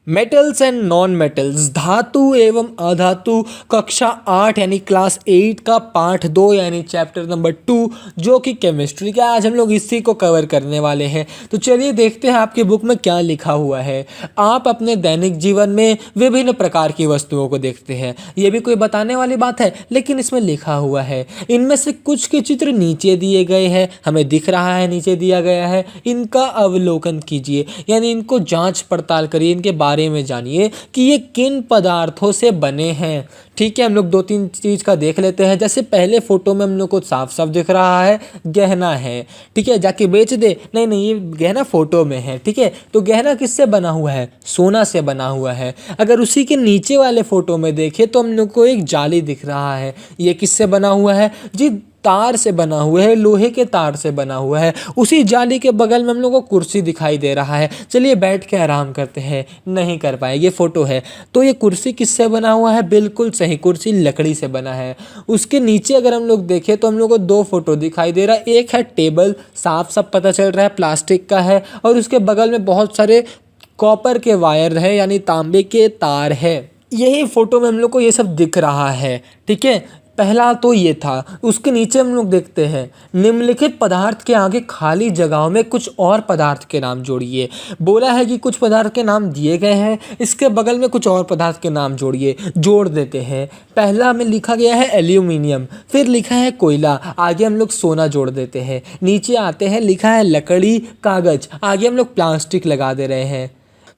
Metals and non metals, धातु एवं अधातु, कक्षा 8 यानी क्लास 8 का पाठ 2 यानी चैप्टर नंबर 2 जो कि केमिस्ट्री का। आज हम लोग इसी को कवर करने वाले हैं। तो चलिए देखते हैं आपकी बुक में क्या लिखा हुआ है। आप अपने दैनिक जीवन में विभिन्न प्रकार की वस्तुओं को देखते हैं, ये भी कोई बताने वाली बात है, लेकिन इसमें लिखा हुआ है। इनमें से कुछ के चित्र नीचे दिए गए हैं, हमें दिख रहा है नीचे दिया गया है, इनका अवलोकन कीजिए यानी इनको जांच पड़ताल करिए, इनके बारे में जानिए कि ये किन पदार्थों से बने हैं। ठीक है, हम लोग 2-3 चीज का देख लेते हैं। जैसे पहले फोटो में हम लोग को साफ साफ दिख रहा है गहना है। ठीक है, जाके बेच दे, नहीं ये गहना फोटो में है। ठीक है, तो गहना किससे बना हुआ है? सोना से बना हुआ है। अगर उसी के नीचे वाले फोटो में देखें तो हम लोग को एक जाली दिख रहा है, ये किससे बना हुआ है जी? तार से बना हुआ है, लोहे के तार से बना हुआ है। उसी जाली के बगल में हम लोग को कुर्सी दिखाई दे रहा है। चलिए बैठ के आराम करते हैं, नहीं कर पाए, ये फोटो है। तो ये कुर्सी किससे बना हुआ है? बिल्कुल सही, कुर्सी लकड़ी से बना है। उसके नीचे अगर हम लोग देखें तो हम लोग को 2 फोटो दिखाई दे रहा है। एक है टेबल, साफ साफ पता चल रहा है प्लास्टिक का है, और उसके बगल में बहुत सारे कॉपर के वायर है यानी तांबे के तार है। यही फोटो में हम लोग को ये सब दिख रहा है। ठीक है, पहला तो ये था। उसके नीचे हम लोग देखते हैं निम्नलिखित पदार्थ के आगे खाली जगहों में कुछ और पदार्थ के नाम जोड़िए। बोला है कि कुछ पदार्थ के नाम दिए गए हैं, इसके बगल में कुछ और पदार्थ के नाम जोड़िए। जोड़ देते हैं। पहला में लिखा गया है एल्यूमिनियम, फिर लिखा है कोयला, आगे हम लोग सोना जोड़ देते हैं। नीचे आते हैं, लिखा है लकड़ी, कागज, आगे हम लोग प्लास्टिक लगा दे रहे हैं।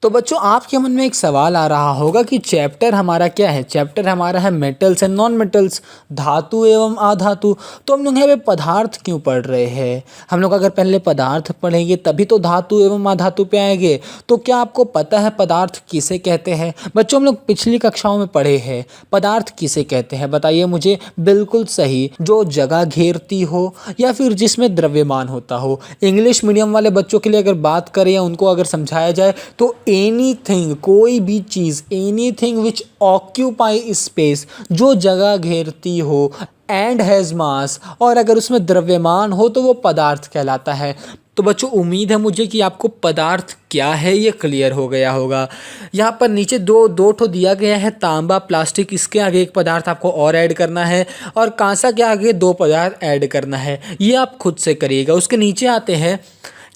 तो बच्चों आपके मन में एक सवाल आ रहा होगा कि चैप्टर हमारा क्या है? चैप्टर हमारा है मेटल्स एंड नॉन मेटल्स, धातु एवं अधातु। तो हम लोग यहाँ पे पदार्थ क्यों पढ़ रहे हैं? हम लोग अगर पहले पदार्थ पढ़ेंगे तभी तो धातु एवं अधातु पे आएंगे। तो क्या आपको पता है पदार्थ किसे कहते हैं? बच्चों हम लोग पिछली कक्षाओं में पढ़े हैं पदार्थ किसे कहते हैं, बताइए मुझे। बिल्कुल सही, जो जगह घेरती हो या फिर जिसमें द्रव्यमान होता हो। इंग्लिश मीडियम वाले बच्चों के लिए अगर बात करें या उनको अगर समझाया जाए तो एनीथिंग, कोई भी चीज, एनीथिंग विच ऑक्यूपाई स्पेस, जो जगह घेरती हो, एंड हैज मास, और अगर उसमें द्रव्यमान हो तो वो पदार्थ कहलाता है। तो बच्चों उम्मीद है मुझे कि आपको पदार्थ क्या है ये क्लियर हो गया होगा। यहाँ पर नीचे दो ठो दिया गया है, तांबा, प्लास्टिक, इसके आगे एक पदार्थ आपको और ऐड करना है, और कांसा के आगे 2 पदार्थ ऐड करना है। ये आप खुद से करिएगा। उसके नीचे आते हैं,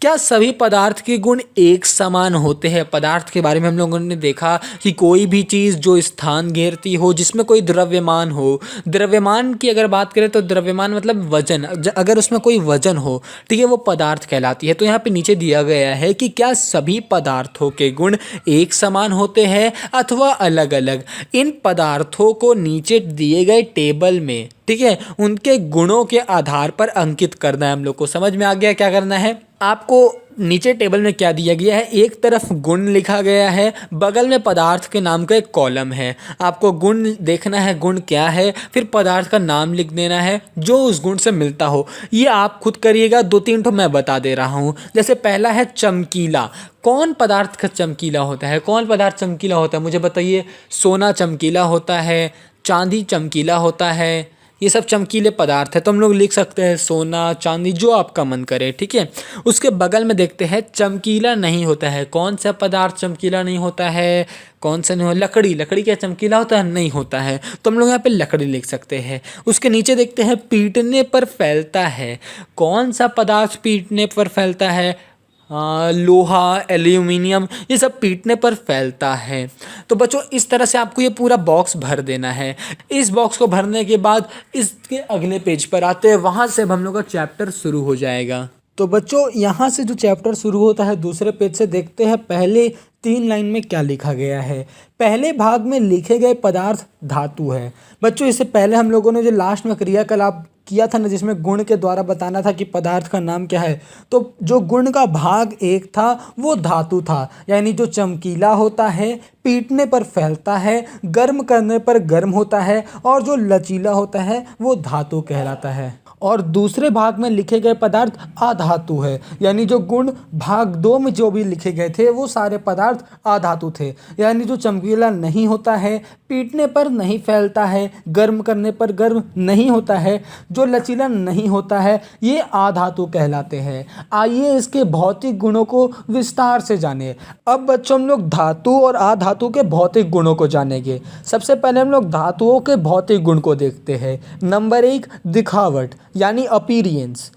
क्या सभी पदार्थ के गुण एक समान होते हैं? पदार्थ के बारे में हम लोगों ने देखा कि कोई भी चीज़ जो स्थान घेरती हो, जिसमें कोई द्रव्यमान हो। द्रव्यमान की अगर बात करें तो द्रव्यमान मतलब वजन, अगर उसमें कोई वजन हो, ठीक है, वो पदार्थ कहलाती है। तो यहाँ पे नीचे दिया गया है कि क्या सभी पदार्थों के गुण एक समान होते हैं अथवा अलग अलग। इन पदार्थों को नीचे दिए गए टेबल में, ठीक है, उनके गुणों के आधार पर अंकित करना है। हम लोग को समझ में आ गया क्या करना है? आपको नीचे टेबल में क्या दिया गया है, एक तरफ गुण लिखा गया है, बगल में पदार्थ के नाम का एक कॉलम है। आपको गुण देखना है, गुण क्या है, फिर पदार्थ का नाम लिख देना है जो उस गुण से मिलता हो। ये आप खुद करिएगा, 2-3 ठो मैं बता दे रहा हूँ। जैसे पहला है चमकीला। कौन पदार्थ का चमकीला होता है? कौन पदार्थ चमकीला होता है मुझे बताइए। सोना चमकीला होता है, चांदी चमकीला होता है, ये सब चमकीले पदार्थ है। तो हम लोग लिख सकते हैं सोना, चांदी, जो आपका मन करे। ठीक है, उसके बगल में देखते हैं चमकीला नहीं होता है। कौन सा पदार्थ चमकीला नहीं होता है? कौन सा नहीं हो? लकड़ी। लकड़ी क्या चमकीला होता है? नहीं होता है। तो हम लोग यहाँ पे लकड़ी लिख सकते हैं। उसके नीचे देखते हैं पीटने पर फैलता है। कौन सा पदार्थ पीटने पर फैलता है? लोहा, एल्यूमिनियम, ये सब पीटने पर फैलता है। तो बच्चों इस तरह से आपको ये पूरा बॉक्स भर देना है। इस बॉक्स को भरने के बाद इसके अगले पेज पर आते हैं, वहाँ से हम लोग का चैप्टर शुरू हो जाएगा। तो बच्चों यहाँ से जो चैप्टर शुरू होता है दूसरे पेज से देखते हैं पहले 3 लाइन में क्या लिखा गया है। पहले भाग में लिखे गए पदार्थ धातु है। बच्चों इससे पहले हम लोगों ने जो लास्ट में क्रियाकलाप किया था ना, जिसमें गुण के द्वारा बताना था कि पदार्थ का नाम क्या है, तो जो गुण का भाग 1 था वो धातु था, यानी जो चमकीला होता है, पीटने पर फैलता है, गर्म करने पर गर्म होता है और जो लचीला होता है वो धातु कहलाता है। और दूसरे भाग में लिखे गए पदार्थ अधातु है, यानी जो गुण भाग 2 में जो भी लिखे गए थे वो सारे पदार्थ अधातु थे। यानी जो चमकीला नहीं होता है, पीटने पर नहीं फैलता है, गर्म करने पर गर्म नहीं होता है, जो लचीला नहीं होता है, ये अधातु कहलाते हैं। आइए इसके भौतिक गुणों को विस्तार से जानें। अब बच्चों हम लोग धातु और अधातु के भौतिक गुणों को जानेंगे। सबसे पहले हम लोग धातुओं के भौतिक गुण को देखते हैं। नंबर 1, दिखावट यानी अपीरियंस।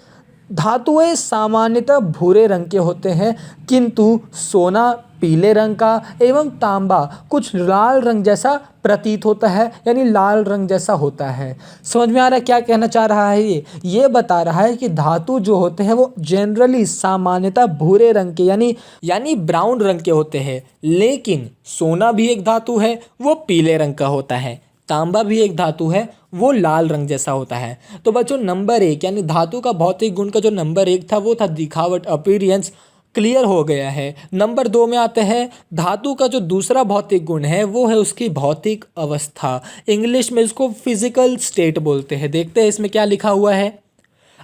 धातुएं सामान्यतः भूरे रंग के होते हैं, किंतु सोना पीले रंग का एवं तांबा कुछ लाल रंग जैसा प्रतीत होता है, यानी लाल रंग जैसा होता है। समझ में आ रहा है क्या कहना चाह रहा है? ये बता रहा है कि धातु जो होते हैं वो जनरली सामान्यतः भूरे रंग के यानी ब्राउन रंग के होते हैं, लेकिन सोना भी एक धातु है, वो पीले रंग का होता है। तांबा भी एक धातु है, वो लाल रंग जैसा होता है। तो बच्चों नंबर 1 यानी धातु का भौतिक गुण का जो नंबर 1 था वो था दिखावट, अपीरियंस, क्लियर हो गया है। नंबर 2 में आते हैं। धातु का जो दूसरा भौतिक गुण है वो है उसकी भौतिक अवस्था। इंग्लिश में इसको फिजिकल स्टेट बोलते हैं। देखते हैं इसमें क्या लिखा हुआ है।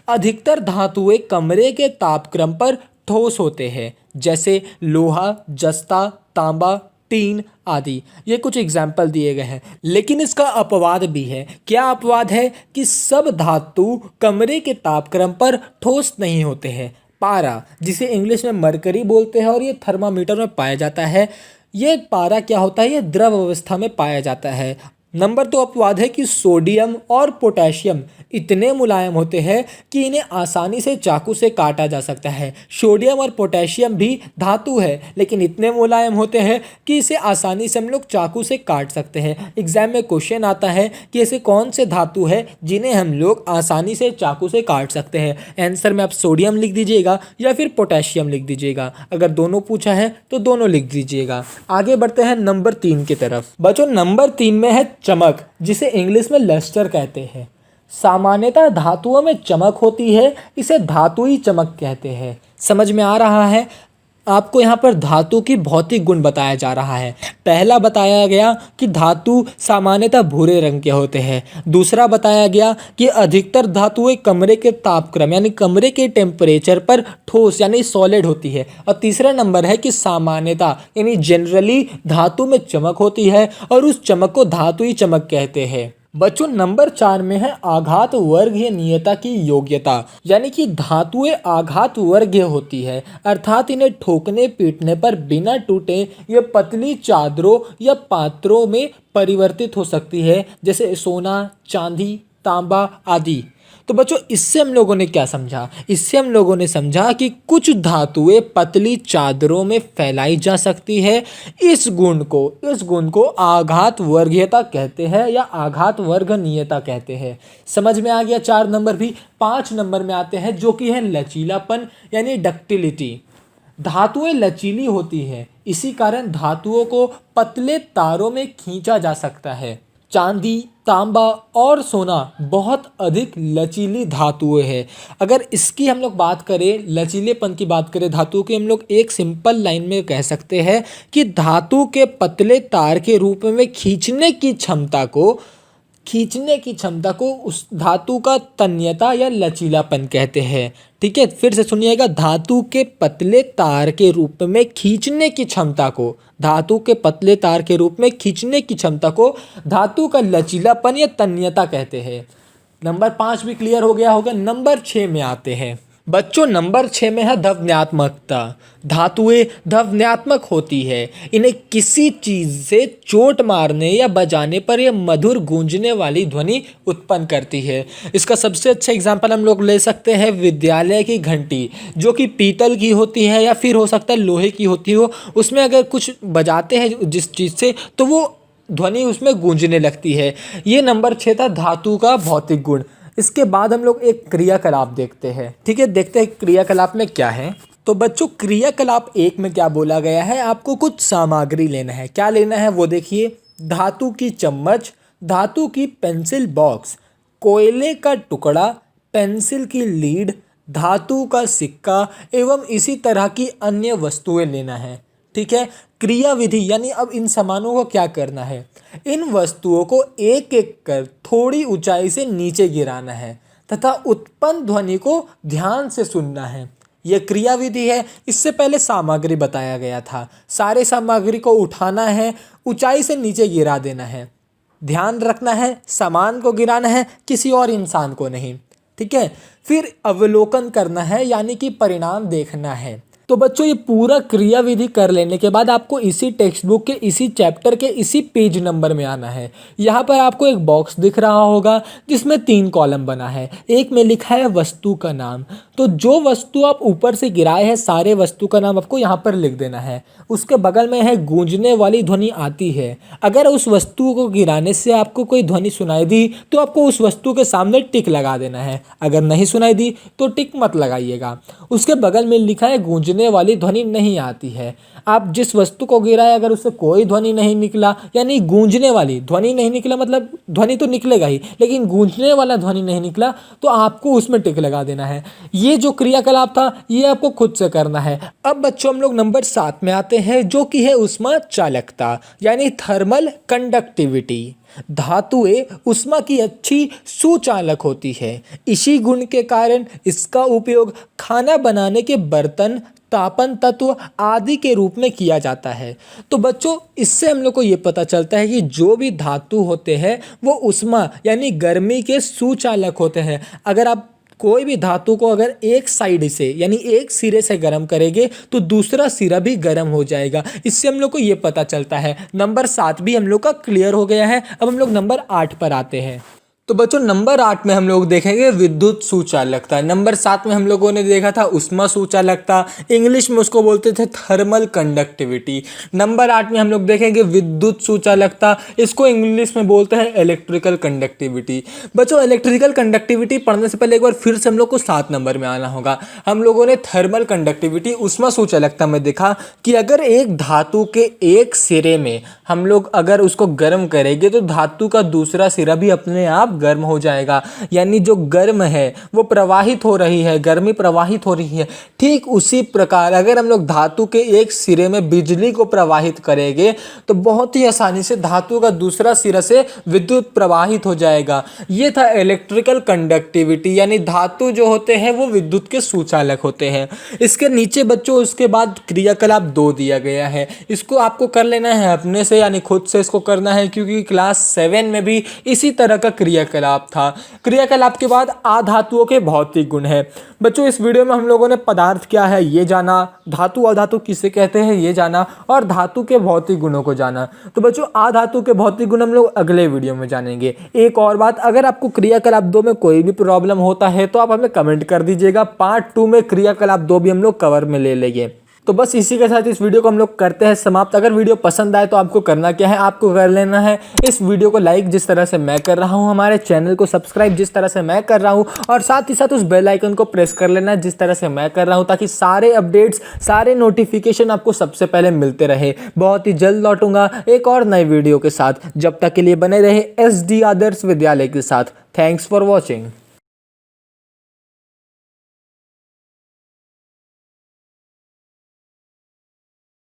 अधिकतर धातुएं कमरे के तापक्रम पर ठोस होते हैं, जैसे लोहा, जस्ता, तांबा, टीन आदि। ये कुछ एग्जाम्पल दिए गए हैं, लेकिन इसका अपवाद भी है। क्या अपवाद है? कि सब धातु कमरे के तापक्रम पर ठोस नहीं होते हैं। पारा, जिसे इंग्लिश में मरकरी बोलते हैं और ये थर्मामीटर में पाया जाता है, ये पारा क्या होता है? ये द्रव अवस्था में पाया जाता है। नंबर 2 अपवाद है कि सोडियम और पोटेशियम इतने मुलायम होते हैं कि इन्हें आसानी से चाकू से काटा जा सकता है। सोडियम और पोटेशियम भी धातु है, लेकिन इतने मुलायम होते हैं कि इसे आसानी से हम लोग चाकू से काट सकते हैं। एग्जाम में क्वेश्चन आता है कि ऐसे कौन से धातु है जिन्हें हम लोग आसानी से चाकू से काट सकते हैं। आंसर में आप सोडियम लिख दीजिएगा या फिर पोटेशियम लिख दीजिएगा। अगर दोनों पूछा है तो दोनों लिख दीजिएगा। आगे बढ़ते हैं नंबर 3 की तरफ। बच्चों नंबर 3 में है चमक, जिसे इंग्लिश में लस्टर कहते हैं। सामान्यतः धातुओं में चमक होती है, इसे धातुई चमक कहते हैं। समझ में आ रहा है? आपको यहाँ पर धातु की भौतिक गुण बताया जा रहा है। पहला बताया गया कि धातु सामान्यतः भूरे रंग के होते हैं। दूसरा बताया गया कि अधिकतर धातुएं कमरे के तापक्रम यानी कमरे के टेम्परेचर पर ठोस यानी सॉलिड होती है। और तीसरा नंबर है कि सामान्यतः यानी जनरली धातु में चमक होती है और उस चमक को धातुई चमक कहते हैं। बच्चों नंबर 4 में है आघात वर्गीयनीयता की योग्यता, यानी कि धातुएं आघात वर्गीय होती है, अर्थात इन्हें ठोकने पीटने पर बिना टूटे ये पतली चादरों या पात्रों में परिवर्तित हो सकती है, जैसे सोना, चांदी, तांबा आदि। तो बच्चों इससे हम लोगों ने क्या समझा? इससे हम लोगों ने समझा कि कुछ धातुएं पतली चादरों में फैलाई जा सकती है। इस गुण को आघात वर्गीयता कहते हैं या आघात वर्गनीयता कहते हैं। समझ में आ गया? 4 नंबर भी। 5 नंबर में आते हैं जो कि है लचीलापन यानी डक्टिलिटी। धातुएं लचीली होती है, इसी कारण धातुओं को पतले तारों में खींचा जा सकता है। चांदी, तांबा और सोना बहुत अधिक लचीली धातुएं हैं। अगर इसकी हम लोग बात करें, लचीलेपन की बात करें धातु की, हम लोग एक सिंपल लाइन में कह सकते हैं कि धातु के पतले तार के रूप में खींचने की क्षमता को उस धातु का तन्यता या लचीलापन कहते हैं। ठीक है, फिर से सुनिएगा। धातु के पतले तार के रूप में खींचने की क्षमता को धातु का लचीलापन या तन्यता कहते हैं। नंबर 5 भी क्लियर हो गया होगा। नंबर 6 में आते हैं। बच्चों नंबर 6 में है ध्वन्यात्मकता। धातुएं ध्वन्यात्मक होती है, इन्हें किसी चीज से चोट मारने या बजाने पर यह मधुर गूंजने वाली ध्वनि उत्पन्न करती है। इसका सबसे अच्छा एग्जाम्पल हम लोग ले सकते हैं विद्यालय की घंटी, जो कि पीतल की होती है या फिर हो सकता है लोहे की होती हो। उसमें अगर कुछ बजाते हैं जिस चीज़ से, तो वो ध्वनि उसमें गूंजने लगती है। ये नंबर 6 था धातु का भौतिक गुण। इसके बाद हम लोग एक क्रियाकलाप देखते हैं। ठीक है, देखते हैं क्रियाकलाप में क्या है। तो बच्चों क्रियाकलाप 1 में क्या बोला गया है? आपको कुछ सामग्री लेना है। क्या लेना है वो देखिए। धातु की चम्मच, धातु की पेंसिल बॉक्स, कोयले का टुकड़ा, पेंसिल की लीड, धातु का सिक्का एवं इसी तरह की अन्य वस्तुएं लेना है। ठीक है। क्रिया विधि यानी अब इन सामानों को क्या करना है, इन वस्तुओं को एक एक कर थोड़ी ऊंचाई से नीचे गिराना है तथा उत्पन्न ध्वनि को ध्यान से सुनना है। यह क्रिया विधि है। इससे पहले सामग्री बताया गया था। सारे सामग्री को उठाना है, ऊंचाई से नीचे गिरा देना है, ध्यान रखना है सामान को गिराना है, किसी और इंसान को नहीं, ठीक है। फिर अवलोकन करना है यानी कि परिणाम देखना है। तो बच्चों ये पूरा क्रिया विधि कर लेने के बाद आपको इसी टेक्स्ट बुक के इसी चैप्टर के इसी पेज नंबर में आना है। यहाँ पर आपको एक बॉक्स दिख रहा होगा जिसमें 3 कॉलम बना है। एक में लिखा है वस्तु का नाम, तो जो वस्तु आप ऊपर से गिराए हैं सारे वस्तु का नाम आपको यहाँ पर लिख देना है। उसके बगल में है गूंजने वाली ध्वनि आती है। अगर उस वस्तु को गिराने से आपको कोई ध्वनि सुनाई दी तो आपको उस वस्तु के सामने टिक लगा देना है, अगर नहीं सुनाई दी तो टिक मत लगाइएगा। उसके बगल में लिखा है गूंजने वाली ध्वनि नहीं आती है। आप जिस वस्तु को गिराए अगर उससे कोई ध्वनि नहीं निकला, यानी गूंजने वाली ध्वनि नहीं निकला मतलब ध्वनि तो निकलेगा ही लेकिन गूंजने वाला ध्वनि नहीं निकला, तो आपको उसमें टिक लगा देना है। ये जो क्रियाकलाप था ये आपको खुद से करना है। अब बच्चों हम लोग नंबर 7 में आते हैं जो कि है उष्मा चालकता यानी थर्मल कंडक्टिविटी। धातुएं उष्मा की अच्छी सुचालक होती है। इसी गुण के कारण इसका उपयोग खाना बनाने के बर्तन, तापन तत्व आदि के रूप में किया जाता है। तो बच्चों इससे हम लोग को ये पता चलता है कि जो भी धातु होते हैं वो उष्मा यानी गर्मी के सुचालक होते हैं। अगर आप कोई भी धातु को अगर एक साइड से यानी एक सिरे से गर्म करेंगे तो दूसरा सिरा भी गर्म हो जाएगा। इससे हम लोग को ये पता चलता है। नंबर 7 भी हम लोग का क्लियर हो गया है। अब हम लोग नंबर 8 पर आते हैं। तो बच्चों नंबर 8 में हम लोग देखेंगे विद्युत सुचालकता। नंबर 7 में हम लोगों ने देखा था उष्मा सुचालकता, इंग्लिश में उसको बोलते थे थर्मल कंडक्टिविटी। नंबर 8 में हम लोग देखेंगे विद्युत सुचालकता, इसको इंग्लिश में बोलते हैं इलेक्ट्रिकल कंडक्टिविटी। बच्चों इलेक्ट्रिकल कंडक्टिविटी पढ़ने से पहले एक बार फिर से हम लोग को 7 नंबर में आना होगा। हम लोगों ने थर्मल कंडक्टिविटी उष्मा सुचालकता में देखा कि अगर एक धातु के एक सिरे में हम लोग अगर उसको गर्म करेंगे तो धातु का दूसरा सिरा भी अपने आप गर्म हो जाएगा, यानी जो गर्म है वो प्रवाहित हो रही है, गर्मी प्रवाहित हो रही है। ठीक उसी प्रकार अगर हम लोग धातु के एक सिरे में बिजली को प्रवाहित करेंगे तो बहुत ही आसानी से धातु का दूसरा सिरा से विद्युत प्रवाहित हो जाएगा। ये था इलेक्ट्रिकल कंडक्टिविटी, यानी धातु जो होते हैं वो विद्युत के सुचालक होते हैं। इसके नीचे बच्चों उसके बाद क्रियाकलाप 2 दिया गया है। इसको आपको कर लेना है अपने से, यानी खुद से इसको करना है, क्योंकि क्लास 7 में भी इसी तरह का क्रियाकलाप था। क्रियाकलाप के बाद अधातुओं के भौतिक गुण है। बच्चों इस वीडियो में हम लोगों ने पदार्थ क्या है ये जाना, धातु अधातु किसे कहते हैं ये जाना, और धातु के भौतिक गुणों को जाना। तो बच्चों अधातु के भौतिक गुण हम लोग अगले वीडियो में जानेंगे। एक और बात, अगर आपको क्रियाकलाप 2 में कोई भी प्रॉब्लम होता है तो आप हमें कमेंट कर दीजिएगा। पार्ट 2 में क्रियाकलाप 2 भी हम लोग कवर में ले लेंगे। तो बस इसी के साथ इस वीडियो को हम लोग करते हैं समाप्त। अगर वीडियो पसंद आए तो आपको करना क्या है, आपको कर लेना है इस वीडियो को लाइक जिस तरह से मैं कर रहा हूं, हमारे चैनल को सब्सक्राइब जिस तरह से मैं कर रहा हूं, और साथ ही साथ उस बेल आइकन को प्रेस कर लेना जिस तरह से मैं कर रहा हूं, ताकि सारे अपडेट्स, सारे नोटिफिकेशन आपको सबसे पहले मिलते रहे। बहुत ही जल्द लौटूंगा एक और नए वीडियो के साथ। जब तक के लिए बने रहे SD आदर्श विद्यालय के साथ। Thanks for watching.